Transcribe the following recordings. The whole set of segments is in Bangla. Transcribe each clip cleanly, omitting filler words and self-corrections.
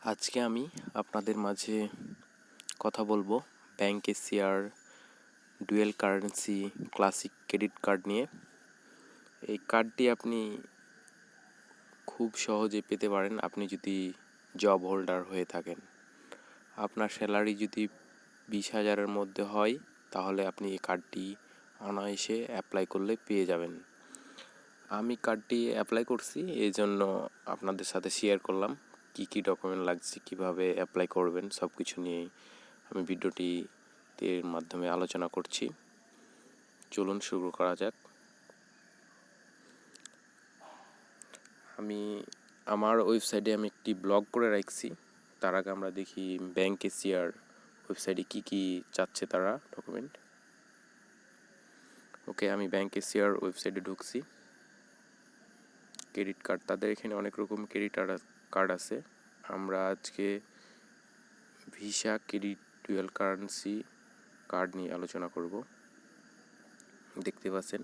আজকে আমি আপনাদের মাঝে কথা বলবো ব্যাংক এশিয়ার dual currency classic credit card নিয়ে। এই কার্ডটি আপনি খুব সহজে পেতে পারেন আপনি যদি জব হোল্ডার হয়ে থাকেন। আপনার স্যালারি যদি 20,000-এর মধ্যে হয় তাহলে আপনি এই কার্ডটি অনায়াসে অ্যাপ্লাই করলে পেয়ে যাবেন। আমি কার্ডটি অ্যাপ্লাই করছি, এই জন্য আপনাদের সাথে শেয়ার করলাম কি কি ডকুমেন্ট লাগছে, কিভাবে অ্যাপ্লাই করবেন, সব কিছু নিয়েই আমি ভিডিওটির মাধ্যমে আলোচনা করছি। চলুন শুরু করা যাক। আমি আমার ওয়েবসাইটে একটি ব্লগ করে রাখছি। তার আগে আমরা দেখি ব্যাংক এশিয়ার ওয়েবসাইটে কি কি চাচ্ছে তারা ডকুমেন্ট। ওকে, আমি ব্যাংক এশিয়ার ওয়েবসাইটে ঢুকছি। ক্রেডিট কার্ড, তাদের এখানে অনেক রকম ক্রেডিট কার্ড আছে। আমরা আজকে visa credit dual currency card নিয়ে আলোচনা করব। দেখতে পাচ্ছেন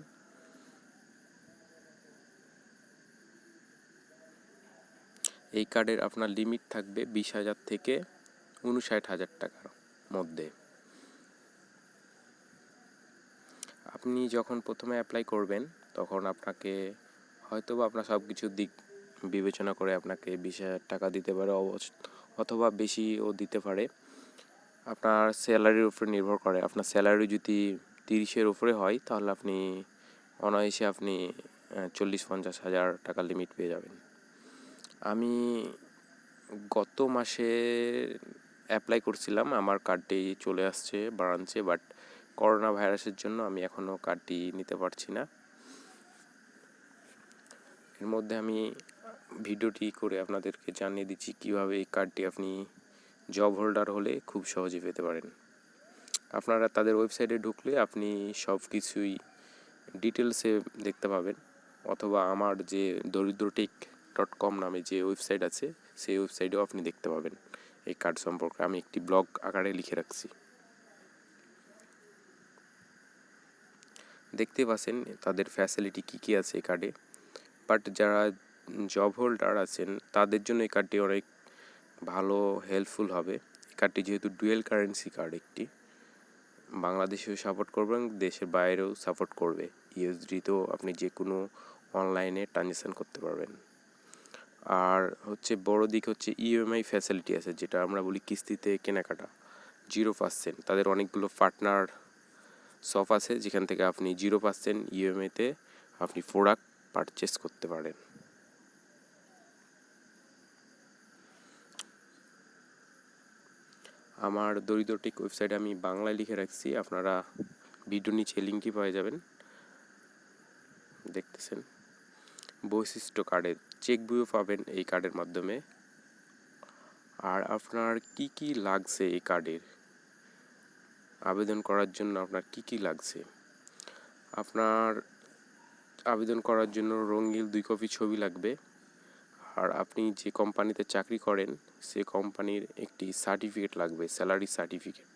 এই কার্ডের আপনার লিমিট থাকবে 20,000 থেকে 59,000 টাকার মধ্যে। আপনি যখন প্রথমে অ্যাপ্লাই করবেন তখন আপনাকে হয়তোবা আপনার সব কিছুর দিক বিবেচনা করে আপনাকে 20,000 টাকা দিতে পারে, অথবা বেশিও দিতে পারে। আপনার স্যালারির উপরে নির্ভর করে। আপনার স্যালারি যদি 30-এর উপরে হয় তাহলে আপনি অনায়াসে 40-50 হাজার টাকা লিমিট পেয়ে যাবেন। আমি গত মাসে অ্যাপ্লাই করছিলাম, আমার কার্ডটি চলে আসছে ব্রাঞ্চে, বাট করোনা ভাইরাসের জন্য আমি এখনও কার্ডটি নিতে পারছি না। এর মধ্যে আমি ভিডিওটি করে আপনাদেরকে জানিয়ে দিচ্ছি কীভাবে এই কার্ডটি আপনি জব হোল্ডার হলে খুব সহজে পেতে পারেন। আপনারা তাদের ওয়েবসাইটে ঢুকলে আপনি সব কিছুই ডিটেলসে দেখতে পাবেন, অথবা আমার যে দরিদ্রটেক.com নামে যে ওয়েবসাইট আছে সেই ওয়েবসাইটেও আপনি দেখতে পাবেন এই কার্ড সম্পর্কে। আমি একটি ব্লগ আকারে লিখে রাখছি। দেখতে পাচ্ছেন তাদের ফ্যাসিলিটি কী কী আছে এই কার্ডে। বাট যারা জব হোল্ডার আছেন তাদের জন্য এই কার্ডটি অনেক ভালো হেল্পফুল হবে। এই কার্ডটি যেহেতু ডুয়েল কারেন্সি কার্ড, একটি বাংলাদেশেও সাপোর্ট করবে এবং দেশের বাইরেও সাপোর্ট করবে। ইউএসডিতেও আপনি যে কোনো অনলাইনে ট্রানজ্যাকশান করতে পারবেন। আর বড় দিক ইএমআই ফ্যাসিলিটি আছে, যেটা আমরা বলি কিস্তিতে কেনাকাটা, 0%। তাদের অনেকগুলো পার্টনার শপ আছে যেখান থেকে আপনি 0% ইএমআইতে আপনি প্রোডাক্ট পারচেস করতে পারেন। আমার দরিদ্রটেক ওয়েবসাইটে আমি বাংলায় লিখে রাখছি, আপনারা ভিডিও নিচে লিঙ্কটি পেয়ে যাবেন। দেখতেছেন বৈশিষ্ট্য কার্ডের চেক বইও পাবেন এই কার্ডের মাধ্যমে। আর আপনার কি কি লাগছে এই কার্ডের আবেদন করার জন্য, আপনার কি কি লাগছে? আপনার আবেদন করার জন্য রঙিন 2 কপি ছবি লাগবে। আর আপনি যে কোম্পানিতে চাকরি করেন সে কোম্পানির একটি সার্টিফিকেট লাগবে, স্যালারি সার্টিফিকেট।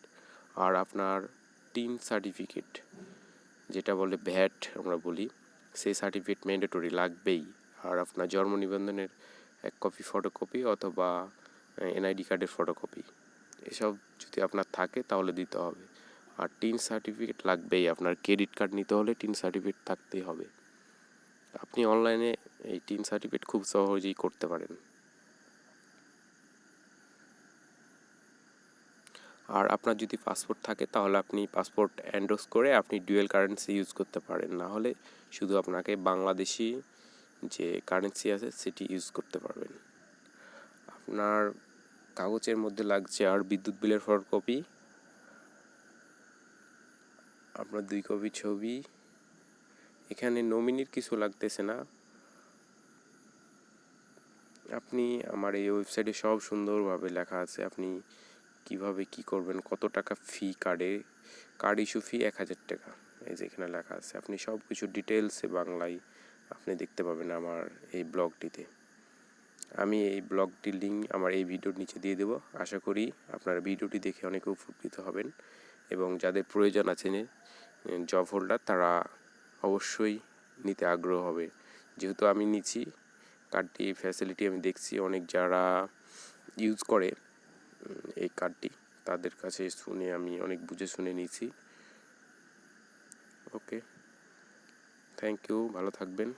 আর আপনার টিন সার্টিফিকেট, যেটা বলে ভ্যাট আমরা বলি, সেই সার্টিফিকেট ম্যান্ডেটরি লাগবেই। আর আপনার জন্ম নিবন্ধনের 1 কপি ফটোকপি অথবা এনআইডি কার্ডের ফটোকপি, এসব যদি আপনার থাকে তাহলে দিতে হবে। আর টিন সার্টিফিকেট লাগবেই। আপনার ক্রেডিট কার্ড নিতে হলে টিন সার্টিফিকেট থাকতেই হবে। আপনি অনলাইনে এই টিন সার্টিফিকেট খুব সহজেই করতে পারেন। আর আপনার যদি পাসপোর্ট থাকে তাহলে আপনি পাসপোর্ট এন্ডোর্স করে আপনি ডুয়েল কারেন্সি ইউজ করতে পারেন, না হলে শুধু আপনাকে বাংলাদেশি যে কারেন্সি আছে সেটি ইউজ করতে পারবেন। আপনার কাগজের মধ্যে লাগছে আর বিদ্যুৎ বিলের ফটোকপি, আপনার 2 কপি ছবি। এখানে নমিনির কিছু লাগতেছে না। আপনি আমার এই ওয়েবসাইটে সব সুন্দরভাবে লেখা আছে আপনি কিভাবে কি করবেন, কত টাকা ফি কার্ড ইস্যু ফি 1,000 টাকা, এই যে এখানে লেখা আছে। আপনি সব কিছু ডিটেলসে বাংলায় আপনি দেখতে পাবেন আমার এই ব্লগটিতে। আমি এই ব্লগটির লিঙ্ক আমার এই ভিডিওর নিচে দিয়ে দেবো। আশা করি আপনারা ভিডিওটি দেখে অনেক উপকৃত হবেন, এবং যাদের প্রয়োজন আছে জব হোল্ডার তারা অবশ্যই নিতে আগ্রহ হবে। যেহেতু আমি নিচ্ছি কার্ডটি ফ্যাসিলিটি আমি দেখছি অনেক যারা ইউজ করে এই কার্ডটি, তাদের কাছে শুনে আমি অনেক বুঝে শুনে নিয়েছি। ওকে, থ্যাংক ইউ, ভালো থাকবেন।